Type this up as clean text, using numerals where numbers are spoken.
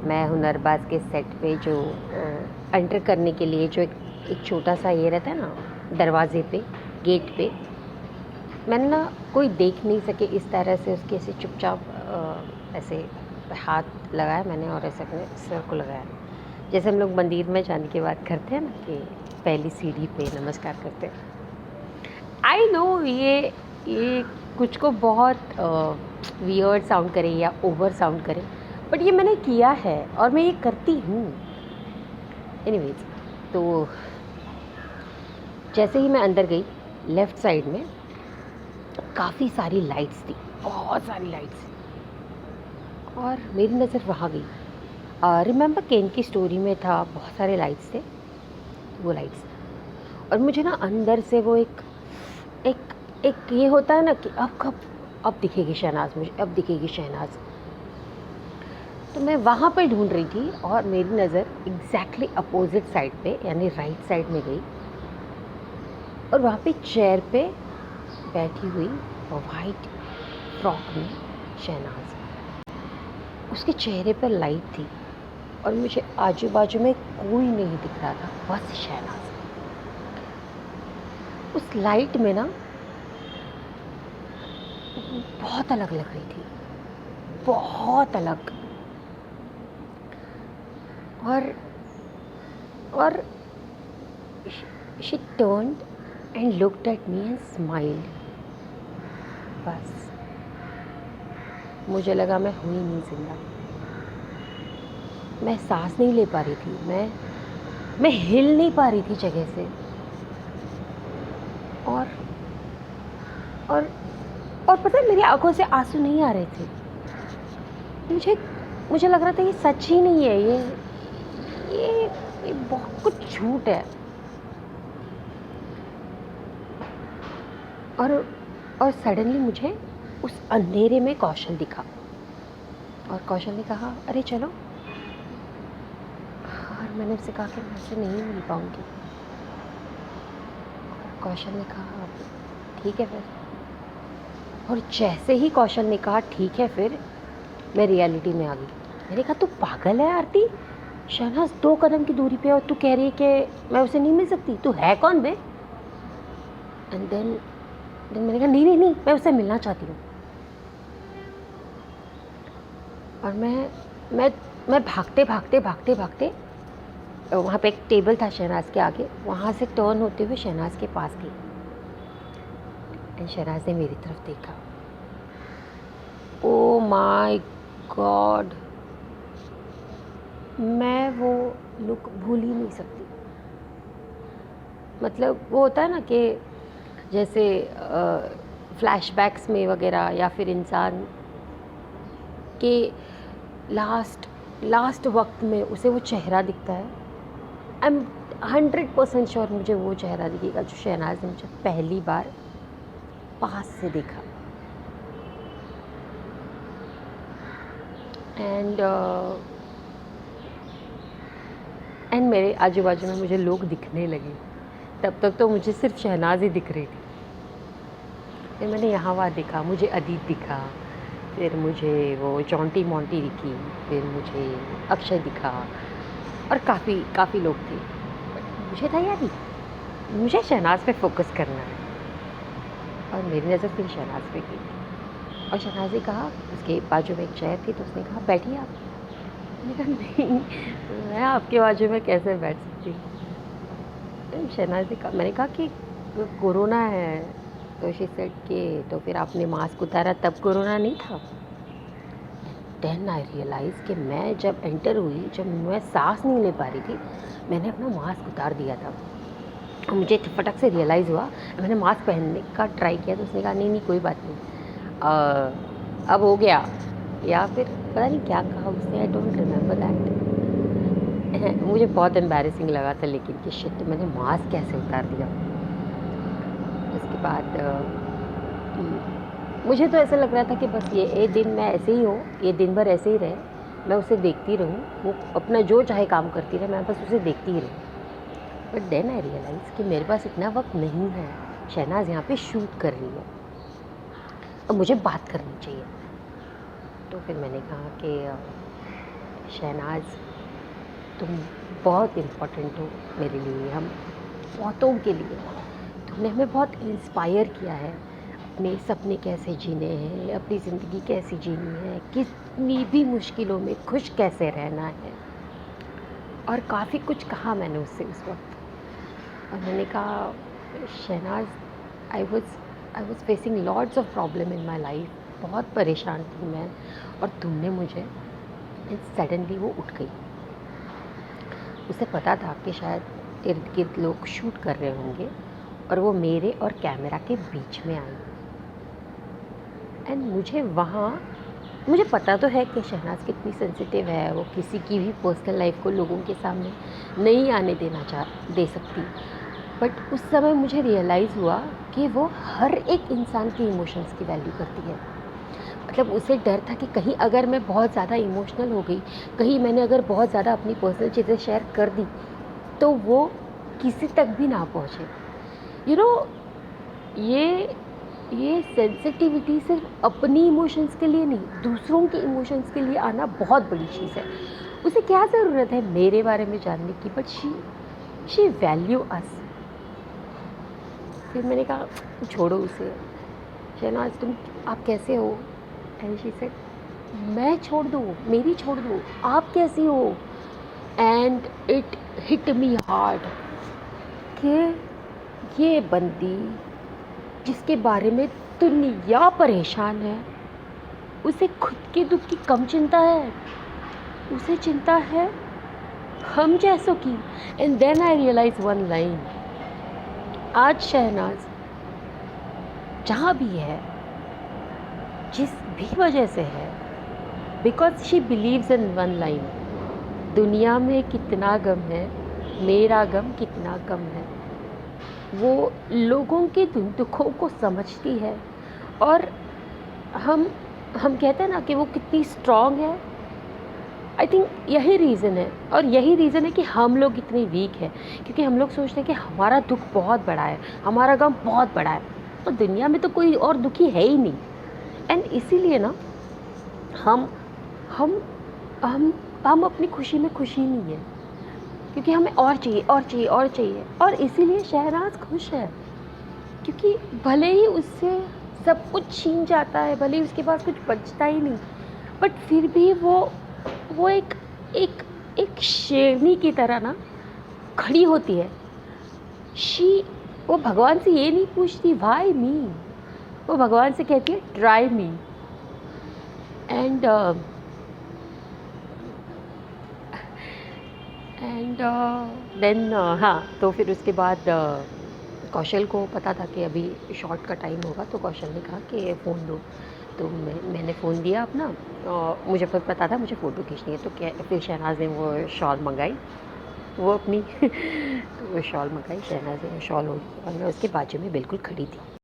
मैं हुनरबाज़ के सेट पे जो एंटर करने के लिए जो एक छोटा सा ये रहता है ना, दरवाज़े पे, गेट पे, मैंने ना कोई देख नहीं सके इस तरह से उसके ऐसे चुपचाप ऐसे हाथ लगाया मैंने और ऐसे अपने सर को लगाया, जैसे हम लोग मंदिर में जाने के बाद करते हैं ना कि पहली सीढ़ी पे नमस्कार करते हैं। आई नो ये कुछ को बहुत वियर्ड साउंड करे या ओवर साउंड करे, बट ये मैंने किया है और मैं ये करती हूँ। एनीवेज, तो जैसे ही मैं अंदर गई, लेफ़्ट साइड में काफ़ी सारी लाइट्स थी, बहुत सारी लाइट्स, और मेरी नज़र वहाँ गई। रिमेंबर केन की स्टोरी में था, बहुत सारे लाइट्स थे, वो लाइट्स, और मुझे ना अंदर से वो एक एक एक ये होता है ना कि अब दिखेगी शहनाज, मुझे अब दिखेगी शहनाज। तो मैं वहाँ पे ढूंढ रही थी और मेरी नज़र एग्जैक्टली अपोजिट साइड पे यानी राइट साइड में गई, और वहाँ पे चेयर पे बैठी हुई वाइट फ्रॉक में शहनाज, उसके चेहरे पर लाइट थी और मुझे आजू बाजू में कोई नहीं दिख रहा था, बस शहनाज। उस लाइट में ना बहुत अलग लग रही थी, बहुत अलग। और she turned and looked at me and smiled. बस मुझे लगा मैं हुई नहीं जिंदा। मैं सांस नहीं ले पा रही थी, मैं हिल नहीं पा रही थी जगह से, और और और पता है मेरी आंखों से आंसू नहीं आ रहे थे। मुझे लग रहा था ये सच ही नहीं है, ये बहुत कुछ झूठ है। और सडनली मुझे उस अंधेरे में कौशल दिखा, और कौशल ने कहा अरे चलो, और मैंने उससे कहा कि मैं उससे नहीं मिल पाऊँगी। कौशल ने कहा ठीक है फिर, और जैसे ही कौशल ने कहा ठीक है फिर, मैं रियलिटी में आ गई। मैंने कहा तू पागल है आरती, शहनाज 2 कदम की दूरी पे और तू कह रही है कि मैं उसे नहीं मिल सकती, तू है कौन बे? एंड देन मैंने कहा नहीं, मैं उससे मिलना चाहती हूँ। और मैं भागते वहाँ पे एक टेबल था शहनाज के आगे, वहाँ से टर्न होते हुए शहनाज के पास गई, एंड शहनाज ने मेरी तरफ देखा। ओ माय गॉड, मैं वो लुक भूल ही नहीं सकती। मतलब वो होता है ना कि जैसे फ्लैशबैक्स में वगैरह, या फिर इंसान के लास्ट वक्त में उसे वो चेहरा दिखता है। आई एम 100% श्योर मुझे वो चेहरा दिखेगा जो शहनाज ने मुझे पहली बार पास से देखा। एंड मेरे आजू बाजू में मुझे लोग दिखने लगे। तब तक तो मुझे सिर्फ शहनाज ही दिख रही थी। फिर मैंने यहाँ वहाँ दिखा, मुझे अदीत दिखा, फिर मुझे वो चौंटी मोंटी दिखी, फिर मुझे अक्षय दिखा, और काफ़ी लोग थे। मुझे था यार मुझे शहनाज पे फोकस करना है, और मेरी नज़र फिर शहनाज पे गई। और शहनाज ने कहा, उसके बाजू में एक चेयर थी, तो उसने कहा बैठिए आप। मैंने कहा नहीं, मैं आपके बाजू में कैसे बैठ सकती हूँ। शहनाज ने कहा, मैंने कहा कि कोरोना है, तो शी सेड कि तो फिर आपने मास्क उतारा तब कोरोना नहीं था। देन आई रियलाइज़ कि मैं जब एंटर हुई, जब मैं सांस नहीं ले पा रही थी, मैंने अपना मास्क उतार दिया था। और मुझे फटक से रियलाइज़ हुआ, मैंने मास्क पहनने का ट्राई किया, तो उसने कहा नहीं कोई बात नहीं, अब हो गया, या फिर पता नहीं क्या कहा उसने, आई डोंट रिमेंबर दैट। मुझे बहुत एम्बैरेसिंग लगा था, लेकिन कि शिट, मैंने मास्क कैसे उतार दिया। उसके बाद मुझे तो ऐसा लग रहा था कि बस ये दिन मैं ऐसे ही हूँ, ये दिन भर ऐसे ही रहे, मैं उसे देखती रहूँ, वो अपना जो चाहे काम करती रहे, मैं बस उसे देखती ही रहूँ। बट देन आई रियलाइज़ कि मेरे पास इतना वक्त नहीं है, शहनाज यहाँ पे शूट कर रही है और मुझे बात करनी चाहिए। तो फिर मैंने कहा कि शहनाज, तुम बहुत इम्पोर्टेंट हो मेरे लिए, हम बहुतों के लिए। तुमने हमें बहुत इंस्पायर किया है, अपने सपने कैसे जीने हैं, अपनी ज़िंदगी कैसी जीनी है, कितनी भी मुश्किलों में खुश कैसे रहना है। और काफ़ी कुछ कहा मैंने उससे उस वक्त। और मैंने कहा, Shahnaz, I was facing lots of problem in my life, बहुत परेशान थी मैं, और तुमने मुझे, सडनली वो उठ गई। उसे पता था कि शायद इर्द गिर्द लोग शूट कर रहे होंगे, और वो मेरे और कैमरा के बीच में आई। एंड मुझे पता तो है कि शहनाज कितनी सेंसिटिव है, वो किसी की भी पर्सनल लाइफ को लोगों के सामने नहीं आने दे सकती। बट उस समय मुझे रियलाइज़ हुआ कि वो हर एक इंसान के इमोशंस की वैल्यू करती है। मतलब उसे डर था कि कहीं अगर मैं बहुत ज़्यादा इमोशनल हो गई, कहीं मैंने अगर बहुत ज़्यादा अपनी पर्सनल चीज़ें शेयर कर दी, तो वो किसी तक भी ना पहुँचे। यू नो, ये सेंसिटिविटी सिर्फ अपनी इमोशंस के लिए नहीं, दूसरों के इमोशंस के लिए आना बहुत बड़ी चीज़ है। उसे क्या ज़रूरत है मेरे बारे में जानने की, बट शी वैल्यू अस। फिर मैंने कहा, छोड़ो उसे, शहनाज आप कैसे हो? एंड शी सेड, मैं छोड़ दूँ, मेरी छोड़ दूँ, आप कैसी हो? And it hit me hard कि ये बंदी जिसके बारे में दुनिया परेशान है, उसे खुद के दुख की कम चिंता है, उसे चिंता है हम जैसों की। And then I realise one line, आज शहनाज जहाँ भी है, जिस भी वजह से है, because she believes in one line, दुनिया में कितना गम है, मेरा गम कितना कम है। वो लोगों के दुखों को समझती है, और हम कहते हैं ना कि वो कितनी स्ट्रॉन्ग है। आई थिंक यही रीज़न है, और यही रीज़न है कि हम लोग इतने वीक हैं, क्योंकि हम लोग सोचते हैं कि हमारा दुख बहुत बड़ा है, हमारा गम बहुत बड़ा है, और दुनिया में तो कोई और दुखी है ही नहीं। एंड इसीलिए ना हम हम हम हम अपनी खुशी में खुशी नहीं है, क्योंकि हमें और चाहिए और चाहिए और चाहिए। और इसीलिए शहनाज खुश है, क्योंकि भले ही उससे सब कुछ छीन जाता है, भले ही उसके पास कुछ बचता ही नहीं, बट फिर भी वो एक एक एक शेरनी की तरह ना खड़ी होती है। वो भगवान से ये नहीं पूछती व्हाई मी, वो भगवान से कहती है ट्राई मी। एंड देन हाँ, तो फिर उसके बाद कौशल को पता था कि अभी शॉट का टाइम होगा, तो कौशल ने कहा कि फ़ोन दो। तो मैंने फ़ोन दिया अपना, और मुझे पता था मुझे फ़ोटो खींचनी है। तो फिर शहनाज ने वो शॉल मंगाई, वो अपनी तो वो शॉल मंगाई शहनाज ने, वो शॉल होगी, और मैं उसके बाजू में बिल्कुल खड़ी थी।